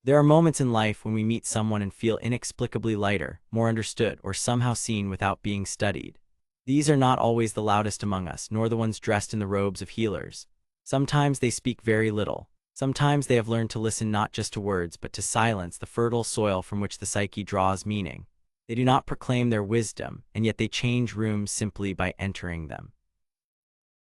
There are moments in life when we meet someone and feel inexplicably lighter, more understood, or somehow seen without being studied. These are not always the loudest among us, nor the ones dressed in the robes of healers. Sometimes they speak very little. Sometimes they have learned to listen not just to words, but to silence, the fertile soil from which the psyche draws meaning. They do not proclaim their wisdom, and yet they change rooms simply by entering them.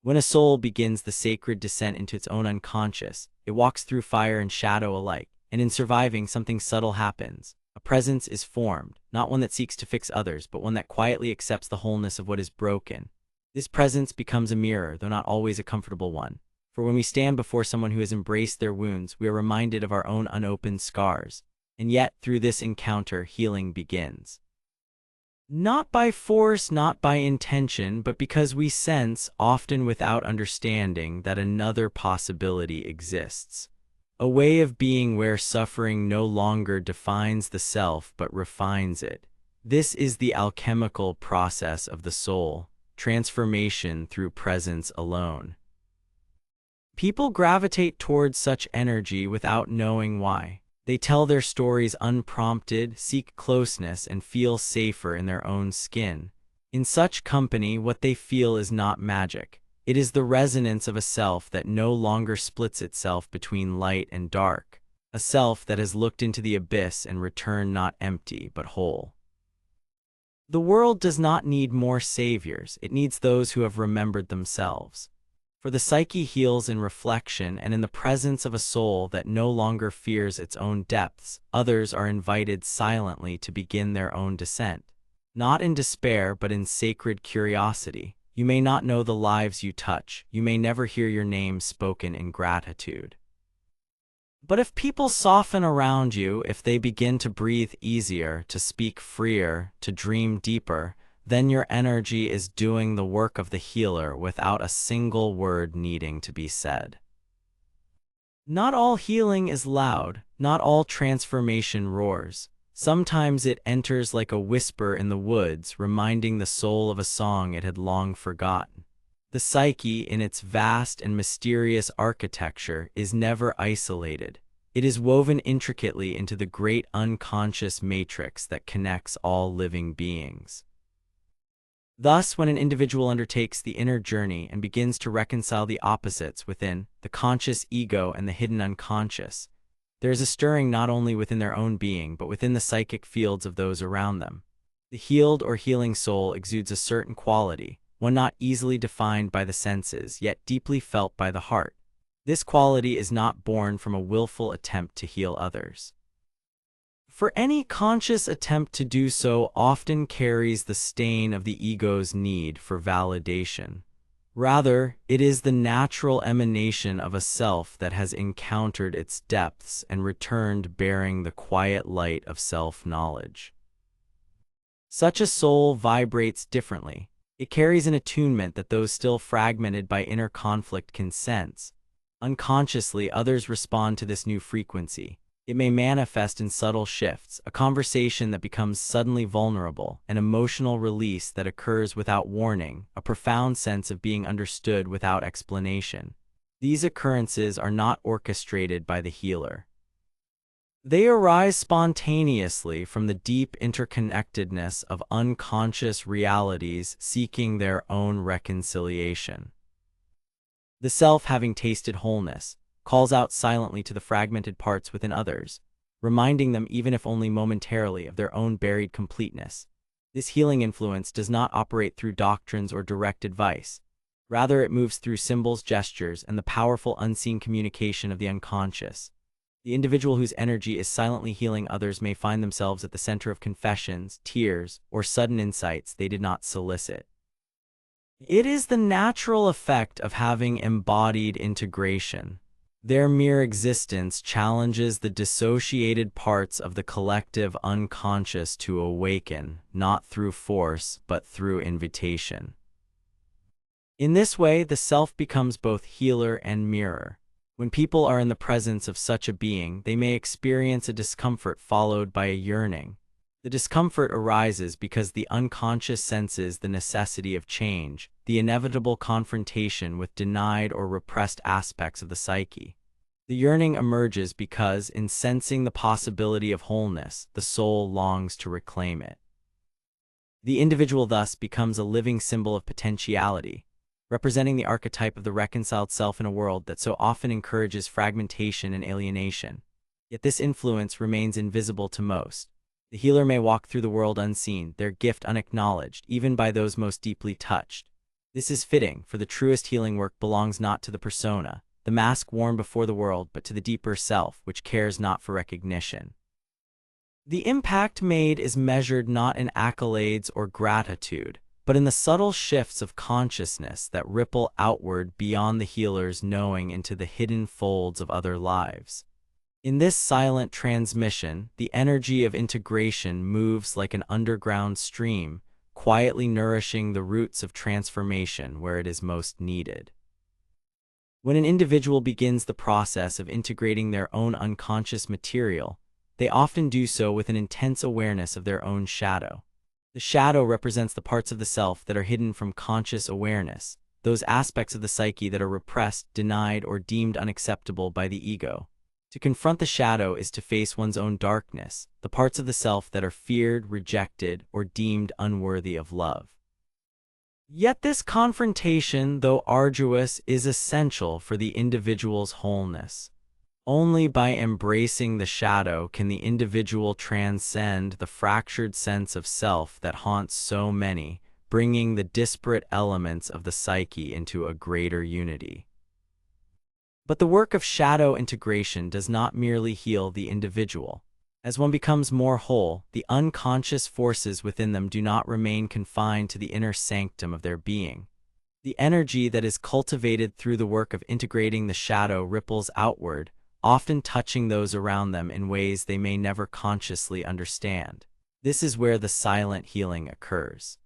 When a soul begins the sacred descent into its own unconscious, it walks through fire and shadow alike, and in surviving, something subtle happens. A presence is formed, not one that seeks to fix others, but one that quietly accepts the wholeness of what is broken. This presence becomes a mirror, though not always a comfortable one. For when we stand before someone who has embraced their wounds, we are reminded of our own unopened scars. And yet, through this encounter, healing begins. Not by force, not by intention, but because we sense, often without understanding, that another possibility exists. A way of being where suffering no longer defines the self but refines it. This is the alchemical process of the soul, transformation through presence alone. People gravitate towards such energy without knowing why. They tell their stories unprompted, seek closeness, and feel safer in their own skin. In such company, what they feel is not magic. It is the resonance of a self that no longer splits itself between light and dark, a self that has looked into the abyss and returned not empty but whole. The world does not need more saviors, it needs those who have remembered themselves. For the psyche heals in reflection and in the presence of a soul that no longer fears its own depths. Others are invited silently to begin their own descent, not in despair but in sacred curiosity. You may not know the lives you touch, you may never hear your name spoken in gratitude. But if people soften around you, if they begin to breathe easier, to speak freer, to dream deeper, then your energy is doing the work of the healer without a single word needing to be said. Not all healing is loud, not all transformation roars. Sometimes it enters like a whisper in the woods, reminding the soul of a song it had long forgotten. The psyche, in its vast and mysterious architecture, is never isolated. It is woven intricately into the great unconscious matrix that connects all living beings. Thus, when an individual undertakes the inner journey and begins to reconcile the opposites within, the conscious ego and the hidden unconscious, there is a stirring not only within their own being, but within the psychic fields of those around them. The healed or healing soul exudes a certain quality, one not easily defined by the senses, yet deeply felt by the heart. This quality is not born from a willful attempt to heal others. For any conscious attempt to do so often carries the stain of the ego's need for validation. Rather, it is the natural emanation of a self that has encountered its depths and returned bearing the quiet light of self-knowledge. Such a soul vibrates differently. It carries an attunement that those still fragmented by inner conflict can sense. Unconsciously, others respond to this new frequency. It may manifest in subtle shifts, a conversation that becomes suddenly vulnerable, an emotional release that occurs without warning, a profound sense of being understood without explanation. These occurrences are not orchestrated by the healer. They arise spontaneously from the deep interconnectedness of unconscious realities seeking their own reconciliation. The self, having tasted wholeness, calls out silently to the fragmented parts within others, reminding them, even if only momentarily, of their own buried completeness. This healing influence does not operate through doctrines or direct advice. Rather, it moves through symbols, gestures, and the powerful unseen communication of the unconscious. The individual whose energy is silently healing others may find themselves at the center of confessions, tears, or sudden insights they did not solicit. It is the natural effect of having embodied integration. Their mere existence challenges the dissociated parts of the collective unconscious to awaken, not through force, but through invitation. In this way, the self becomes both healer and mirror. When people are in the presence of such a being, they may experience a discomfort followed by a yearning. The discomfort arises because the unconscious senses the necessity of change, the inevitable confrontation with denied or repressed aspects of the psyche. The yearning emerges because, in sensing the possibility of wholeness, the soul longs to reclaim it. The individual thus becomes a living symbol of potentiality, representing the archetype of the reconciled self in a world that so often encourages fragmentation and alienation. Yet this influence remains invisible to most. The healer may walk through the world unseen, their gift unacknowledged, even by those most deeply touched. This is fitting, for the truest healing work belongs not to the persona, the mask worn before the world, but to the deeper self, which cares not for recognition. The impact made is measured not in accolades or gratitude, but in the subtle shifts of consciousness that ripple outward beyond the healer's knowing into the hidden folds of other lives. In this silent transmission, the energy of integration moves like an underground stream, quietly nourishing the roots of transformation where it is most needed. When an individual begins the process of integrating their own unconscious material, they often do so with an intense awareness of their own shadow. The shadow represents the parts of the self that are hidden from conscious awareness, those aspects of the psyche that are repressed, denied, or deemed unacceptable by the ego. To confront the shadow is to face one's own darkness, the parts of the self that are feared, rejected, or deemed unworthy of love. Yet this confrontation, though arduous, is essential for the individual's wholeness. Only by embracing the shadow can the individual transcend the fractured sense of self that haunts so many, bringing the disparate elements of the psyche into a greater unity. But the work of shadow integration does not merely heal the individual. As one becomes more whole, the unconscious forces within them do not remain confined to the inner sanctum of their being. The energy that is cultivated through the work of integrating the shadow ripples outward, often touching those around them in ways they may never consciously understand. This is where the silent healing occurs.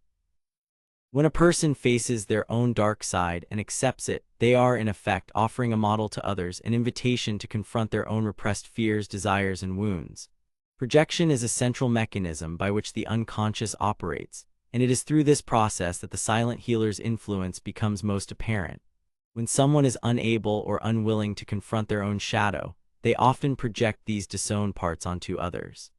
When a person faces their own dark side and accepts it, they are in effect offering a model to others, an invitation to confront their own repressed fears, desires, and wounds. Projection is a central mechanism by which the unconscious operates, and it is through this process that the silent healer's influence becomes most apparent. When someone is unable or unwilling to confront their own shadow, they often project these disowned parts onto others.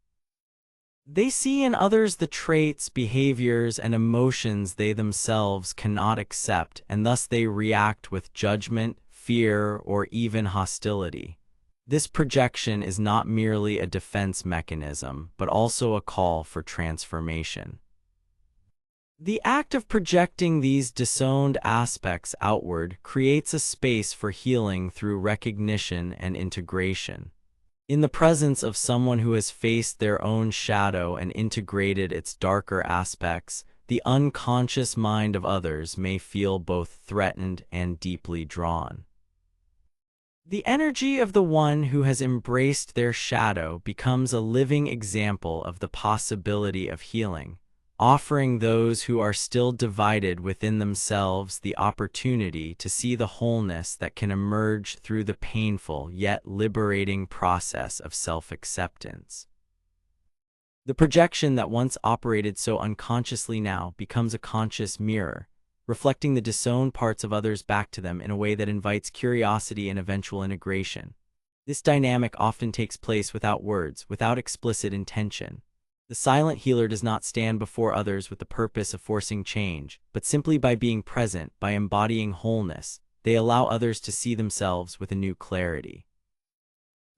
They see in others the traits, behaviors, and emotions they themselves cannot accept, and thus they react with judgment, fear, or even hostility. This projection is not merely a defense mechanism, but also a call for transformation. The act of projecting these disowned aspects outward creates a space for healing through recognition and integration. In the presence of someone who has faced their own shadow and integrated its darker aspects, the unconscious mind of others may feel both threatened and deeply drawn. The energy of the one who has embraced their shadow becomes a living example of the possibility of healing, offering those who are still divided within themselves the opportunity to see the wholeness that can emerge through the painful yet liberating process of self-acceptance. The projection that once operated so unconsciously now becomes a conscious mirror, reflecting the disowned parts of others back to them in a way that invites curiosity and eventual integration. This dynamic often takes place without words, without explicit intention. The silent healer does not stand before others with the purpose of forcing change, but simply by being present, by embodying wholeness, they allow others to see themselves with a new clarity.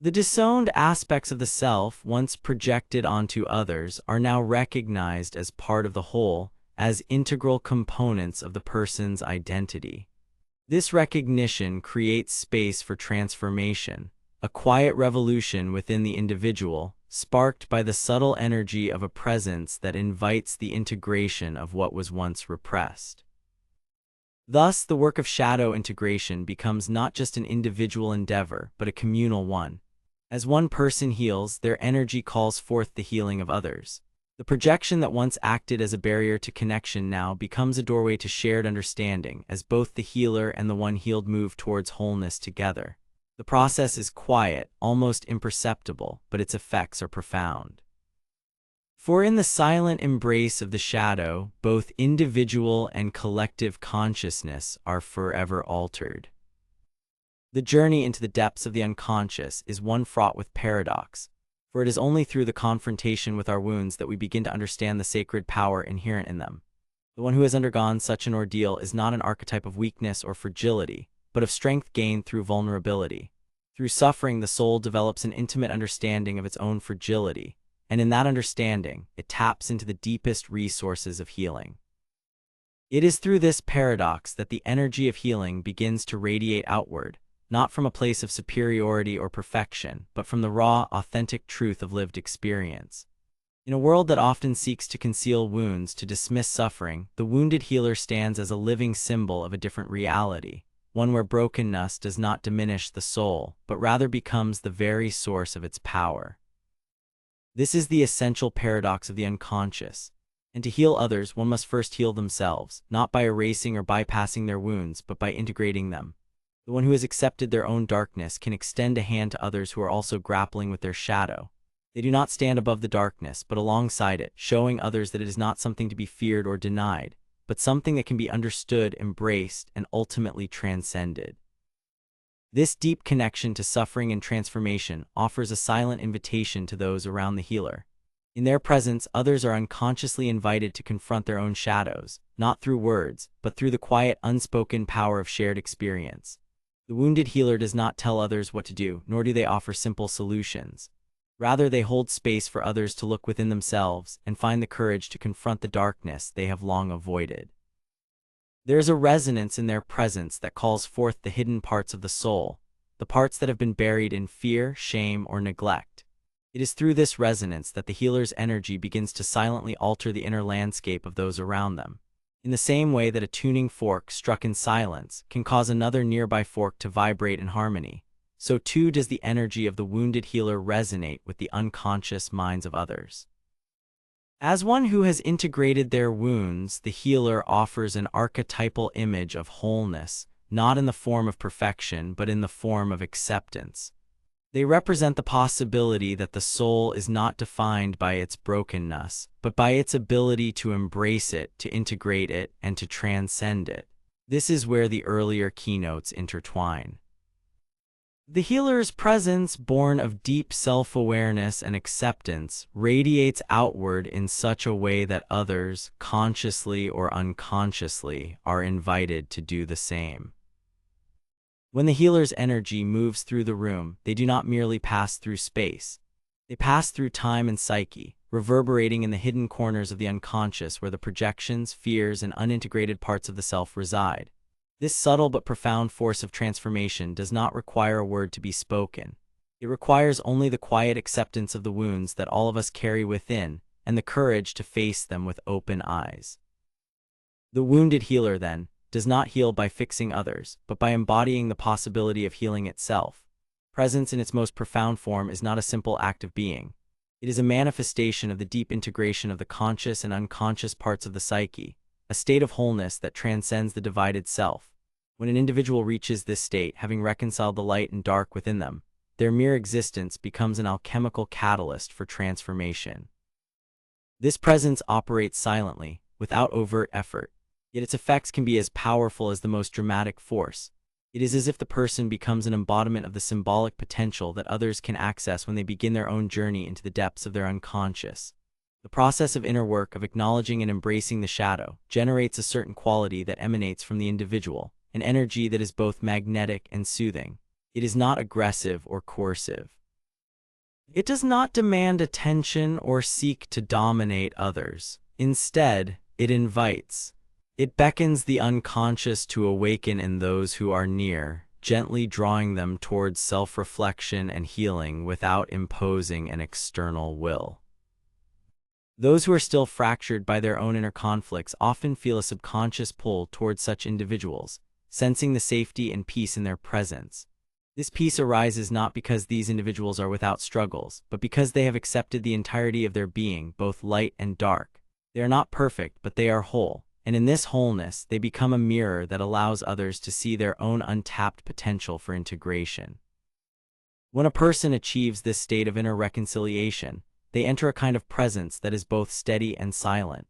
The disowned aspects of the self, once projected onto others, are now recognized as part of the whole, as integral components of the person's identity. This recognition creates space for transformation, a quiet revolution within the individual, sparked by the subtle energy of a presence that invites the integration of what was once repressed. Thus, the work of shadow integration becomes not just an individual endeavor, but a communal one. As one person heals, their energy calls forth the healing of others. The projection that once acted as a barrier to connection now becomes a doorway to shared understanding, as both the healer and the one healed move towards wholeness together. The process is quiet, almost imperceptible, but its effects are profound. For in the silent embrace of the shadow, both individual and collective consciousness are forever altered. The journey into the depths of the unconscious is one fraught with paradox, for it is only through the confrontation with our wounds that we begin to understand the sacred power inherent in them. The one who has undergone such an ordeal is not an archetype of weakness or fragility, but of strength gained through vulnerability. Through suffering, the soul develops an intimate understanding of its own fragility, and in that understanding, it taps into the deepest resources of healing. It is through this paradox that the energy of healing begins to radiate outward, not from a place of superiority or perfection, but from the raw, authentic truth of lived experience. In a world that often seeks to conceal wounds, to dismiss suffering, the wounded healer stands as a living symbol of a different reality, one where brokenness does not diminish the soul, but rather becomes the very source of its power. This is the essential paradox of the unconscious, and to heal others, one must first heal themselves, not by erasing or bypassing their wounds, but by integrating them. The one who has accepted their own darkness can extend a hand to others who are also grappling with their shadow. They do not stand above the darkness, but alongside it, showing others that it is not something to be feared or denied, but something that can be understood, embraced, and ultimately transcended. This deep connection to suffering and transformation offers a silent invitation to those around the healer. In their presence, others are unconsciously invited to confront their own shadows, not through words, but through the quiet, unspoken power of shared experience. The wounded healer does not tell others what to do, nor do they offer simple solutions. Rather, they hold space for others to look within themselves and find the courage to confront the darkness they have long avoided. There is a resonance in their presence that calls forth the hidden parts of the soul, the parts that have been buried in fear, shame, or neglect. It is through this resonance that the healer's energy begins to silently alter the inner landscape of those around them. In the same way that a tuning fork struck in silence can cause another nearby fork to vibrate in harmony, so too does the energy of the wounded healer resonate with the unconscious minds of others. As one who has integrated their wounds, the healer offers an archetypal image of wholeness, not in the form of perfection, but in the form of acceptance. They represent the possibility that the soul is not defined by its brokenness, but by its ability to embrace it, to integrate it, and to transcend it. This is where the earlier keynotes intertwine. The healer's presence, born of deep self-awareness and acceptance, radiates outward in such a way that others, consciously or unconsciously, are invited to do the same. When the healer's energy moves through the room, they do not merely pass through space. They pass through time and psyche, reverberating in the hidden corners of the unconscious where the projections, fears, and unintegrated parts of the self reside. This subtle but profound force of transformation does not require a word to be spoken. It requires only the quiet acceptance of the wounds that all of us carry within, and the courage to face them with open eyes. The wounded healer, then, does not heal by fixing others, but by embodying the possibility of healing itself. Presence in its most profound form is not a simple act of being. It is a manifestation of the deep integration of the conscious and unconscious parts of the psyche, a state of wholeness that transcends the divided self. When an individual reaches this state, having reconciled the light and dark within them, their mere existence becomes an alchemical catalyst for transformation. This presence operates silently, without overt effort, yet its effects can be as powerful as the most dramatic force. It is as if the person becomes an embodiment of the symbolic potential that others can access when they begin their own journey into the depths of their unconscious. The process of inner work, of acknowledging and embracing the shadow, generates a certain quality that emanates from the individual, an energy that is both magnetic and soothing. It is not aggressive or coercive. It does not demand attention or seek to dominate others. Instead, it invites. It beckons the unconscious to awaken in those who are near, gently drawing them towards self-reflection and healing without imposing an external will. Those who are still fractured by their own inner conflicts often feel a subconscious pull towards such individuals, sensing the safety and peace in their presence. This peace arises not because these individuals are without struggles, but because they have accepted the entirety of their being, both light and dark. They are not perfect, but they are whole, and in this wholeness, they become a mirror that allows others to see their own untapped potential for integration. When a person achieves this state of inner reconciliation, they enter a kind of presence that is both steady and silent.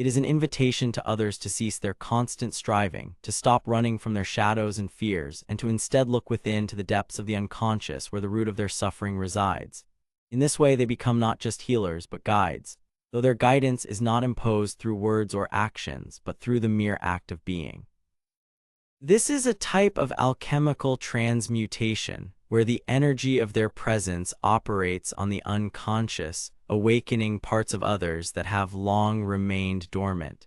It is an invitation to others to cease their constant striving, to stop running from their shadows and fears, and to instead look within to the depths of the unconscious where the root of their suffering resides. In this way, they become not just healers, but guides, though their guidance is not imposed through words or actions, but through the mere act of being. This is a type of alchemical transmutation, where the energy of their presence operates on the unconscious, awakening parts of others that have long remained dormant.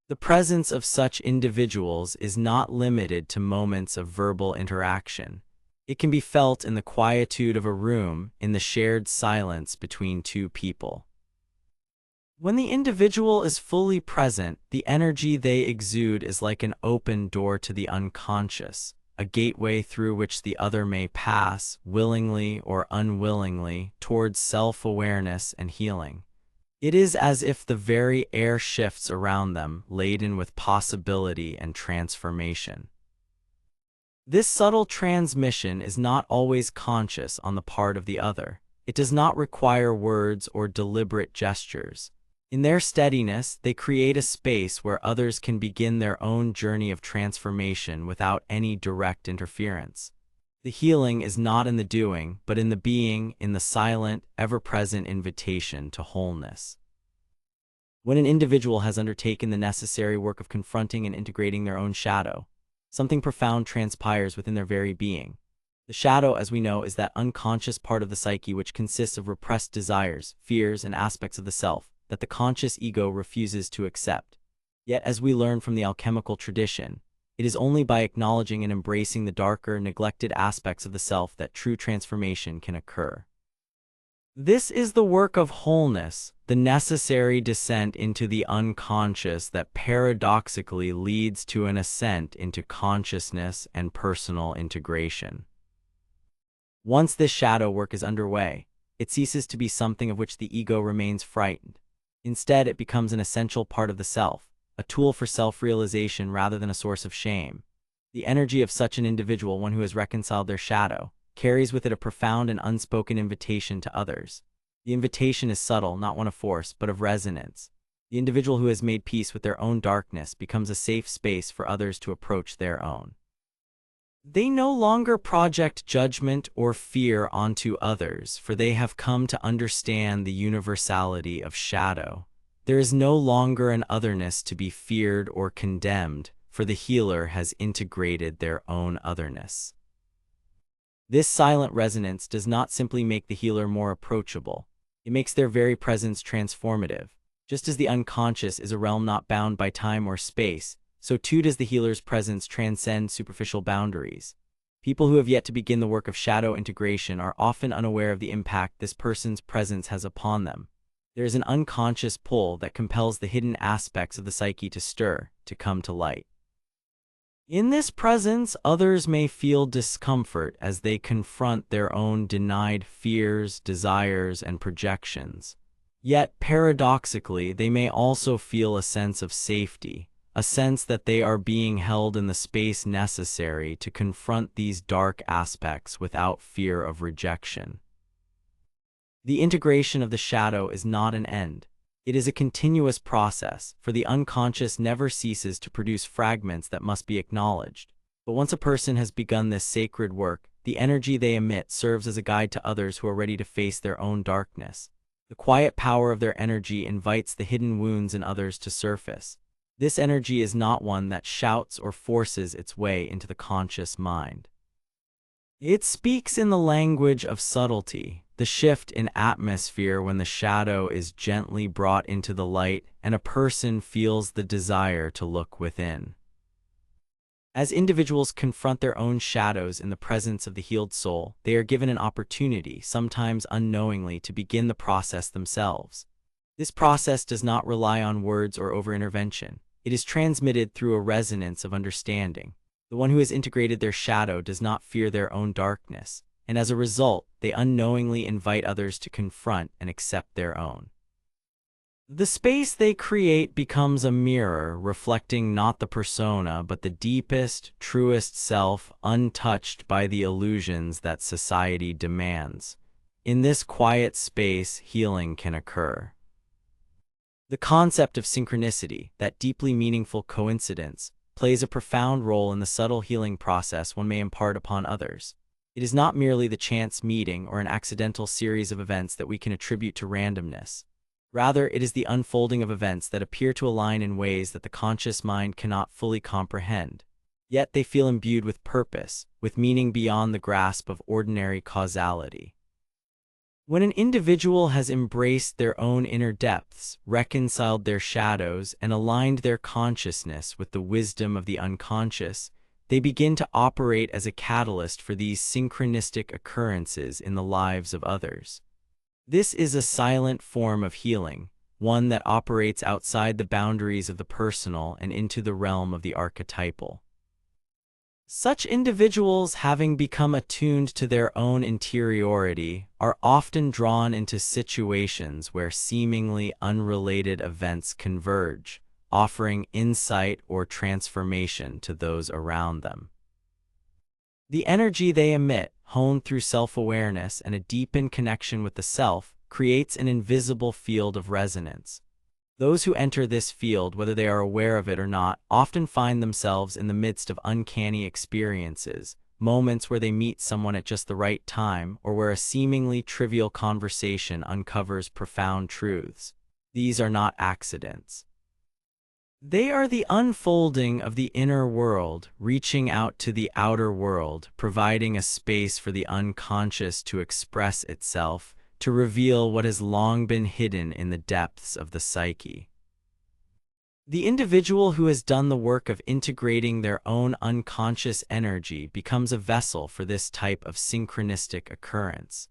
The presence of such individuals is not limited to moments of verbal interaction. It can be felt in the quietude of a room, in the shared silence between two people. When the individual is fully present, the energy they exude is like an open door to the unconscious, a gateway through which the other may pass, willingly or unwillingly, towards self-awareness and healing. It is as if the very air shifts around them, laden with possibility and transformation. This subtle transmission is not always conscious on the part of the other. It does not require words or deliberate gestures. In their steadiness, they create a space where others can begin their own journey of transformation without any direct interference. The healing is not in the doing, but in the being, in the silent, ever-present invitation to wholeness. When an individual has undertaken the necessary work of confronting and integrating their own shadow, something profound transpires within their very being. The shadow, as we know, is that unconscious part of the psyche which consists of repressed desires, fears, and aspects of the self that the conscious ego refuses to accept. Yet, as we learn from the alchemical tradition, it is only by acknowledging and embracing the darker, neglected aspects of the self that true transformation can occur. This is the work of wholeness, the necessary descent into the unconscious that paradoxically leads to an ascent into consciousness and personal integration. Once this shadow work is underway, it ceases to be something of which the ego remains frightened. Instead, it becomes an essential part of the self, a tool for self-realization rather than a source of shame. The energy of such an individual, one who has reconciled their shadow, carries with it a profound and unspoken invitation to others. The invitation is subtle, not one of force, but of resonance. The individual who has made peace with their own darkness becomes a safe space for others to approach their own. They no longer project judgment or fear onto others, for they have come to understand the universality of shadow. There is no longer an otherness to be feared or condemned, for the healer has integrated their own otherness. This silent resonance does not simply make the healer more approachable. It makes their very presence transformative. Just as the unconscious is a realm not bound by time or space, so too does the healer's presence transcend superficial boundaries. People who have yet to begin the work of shadow integration are often unaware of the impact this person's presence has upon them. There is an unconscious pull that compels the hidden aspects of the psyche to stir, to come to light. In this presence, others may feel discomfort as they confront their own denied fears, desires, and projections. Yet, paradoxically, they may also feel a sense of safety, a sense that they are being held in the space necessary to confront these dark aspects without fear of rejection. The integration of the shadow is not an end. It is a continuous process, for the unconscious never ceases to produce fragments that must be acknowledged. But once a person has begun this sacred work, the energy they emit serves as a guide to others who are ready to face their own darkness. The quiet power of their energy invites the hidden wounds in others to surface. This energy is not one that shouts or forces its way into the conscious mind. It speaks in the language of subtlety, the shift in atmosphere when the shadow is gently brought into the light and a person feels the desire to look within. As individuals confront their own shadows in the presence of the healed soul, they are given an opportunity, sometimes unknowingly, to begin the process themselves. This process does not rely on words or over-intervention. It is transmitted through a resonance of understanding. The one who has integrated their shadow does not fear their own darkness, and as a result, they unknowingly invite others to confront and accept their own. The space they create becomes a mirror, reflecting not the persona but the deepest, truest self, untouched by the illusions that society demands. In this quiet space, healing can occur. The concept of synchronicity, that deeply meaningful coincidence, plays a profound role in the subtle healing process one may impart upon others. It is not merely the chance meeting or an accidental series of events that we can attribute to randomness. Rather, it is the unfolding of events that appear to align in ways that the conscious mind cannot fully comprehend. Yet they feel imbued with purpose, with meaning beyond the grasp of ordinary causality. When an individual has embraced their own inner depths, reconciled their shadows, and aligned their consciousness with the wisdom of the unconscious, they begin to operate as a catalyst for these synchronistic occurrences in the lives of others. This is a silent form of healing, one that operates outside the boundaries of the personal and into the realm of the archetypal. Such individuals, having become attuned to their own interiority, are often drawn into situations where seemingly unrelated events converge, offering insight or transformation to those around them. The energy they emit, honed through self-awareness and a deepened connection with the self, creates an invisible field of resonance. Those who enter this field, whether they are aware of it or not, often find themselves in the midst of uncanny experiences, moments where they meet someone at just the right time, or where a seemingly trivial conversation uncovers profound truths. These are not accidents. They are the unfolding of the inner world, reaching out to the outer world, providing a space for the unconscious to express itself, to reveal what has long been hidden in the depths of the psyche. The individual who has done the work of integrating their own unconscious energy becomes a vessel for this type of synchronistic occurrence.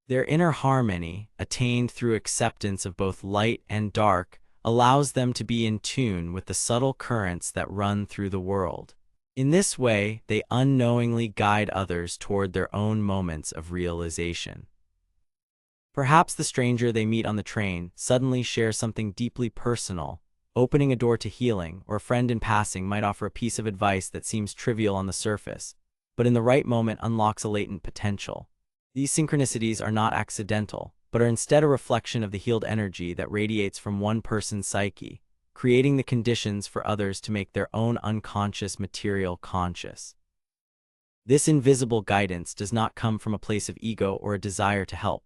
Their inner harmony, attained through acceptance of both light and dark, allows them to be in tune with the subtle currents that run through the world. In this way, they unknowingly guide others toward their own moments of realization. Perhaps the stranger they meet on the train suddenly shares something deeply personal, opening a door to healing, or a friend in passing might offer a piece of advice that seems trivial on the surface, but in the right moment unlocks a latent potential. These synchronicities are not accidental, but are instead a reflection of the healed energy that radiates from one person's psyche, creating the conditions for others to make their own unconscious material conscious. This invisible guidance does not come from a place of ego or a desire to help.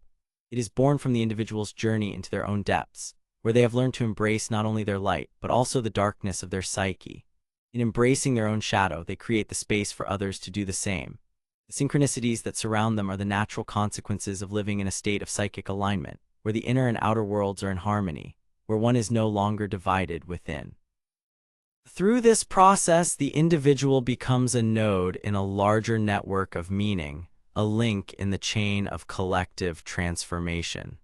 It is born from the individual's journey into their own depths, where they have learned to embrace not only their light, but also the darkness of their psyche. In embracing their own shadow, they create the space for others to do the same. The synchronicities that surround them are the natural consequences of living in a state of psychic alignment, where the inner and outer worlds are in harmony, where one is no longer divided within. Through this process, the individual becomes a node in a larger network of meaning, a link in the chain of collective transformation.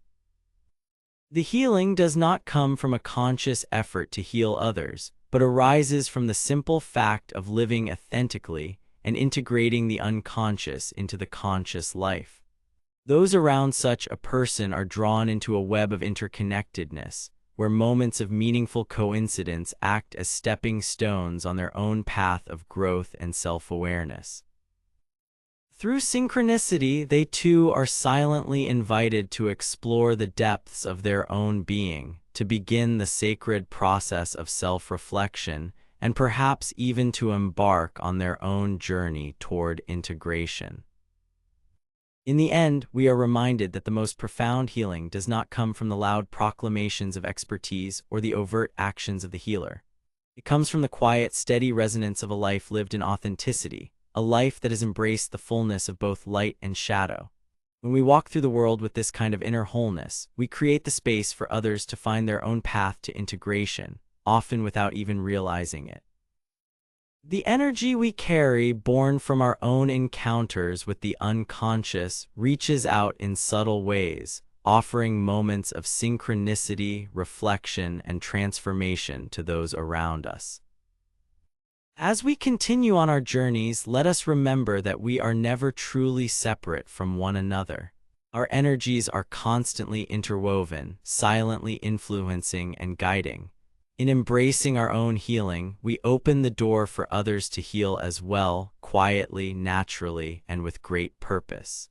The healing does not come from a conscious effort to heal others, but arises from the simple fact of living authentically and integrating the unconscious into the conscious life. Those around such a person are drawn into a web of interconnectedness, where moments of meaningful coincidence act as stepping stones on their own path of growth and self-awareness. Through synchronicity, they too are silently invited to explore the depths of their own being, to begin the sacred process of self-reflection, and perhaps even to embark on their own journey toward integration. In the end, we are reminded that the most profound healing does not come from the loud proclamations of expertise or the overt actions of the healer. It comes from the quiet, steady resonance of a life lived in authenticity, a life that has embraced the fullness of both light and shadow. When we walk through the world with this kind of inner wholeness, we create the space for others to find their own path to integration, often without even realizing it. The energy we carry, born from our own encounters with the unconscious, reaches out in subtle ways, offering moments of synchronicity, reflection, and transformation to those around us. As we continue on our journeys, let us remember that we are never truly separate from one another. Our energies are constantly interwoven, silently influencing and guiding. In embracing our own healing, we open the door for others to heal as well, quietly, naturally, and with great purpose.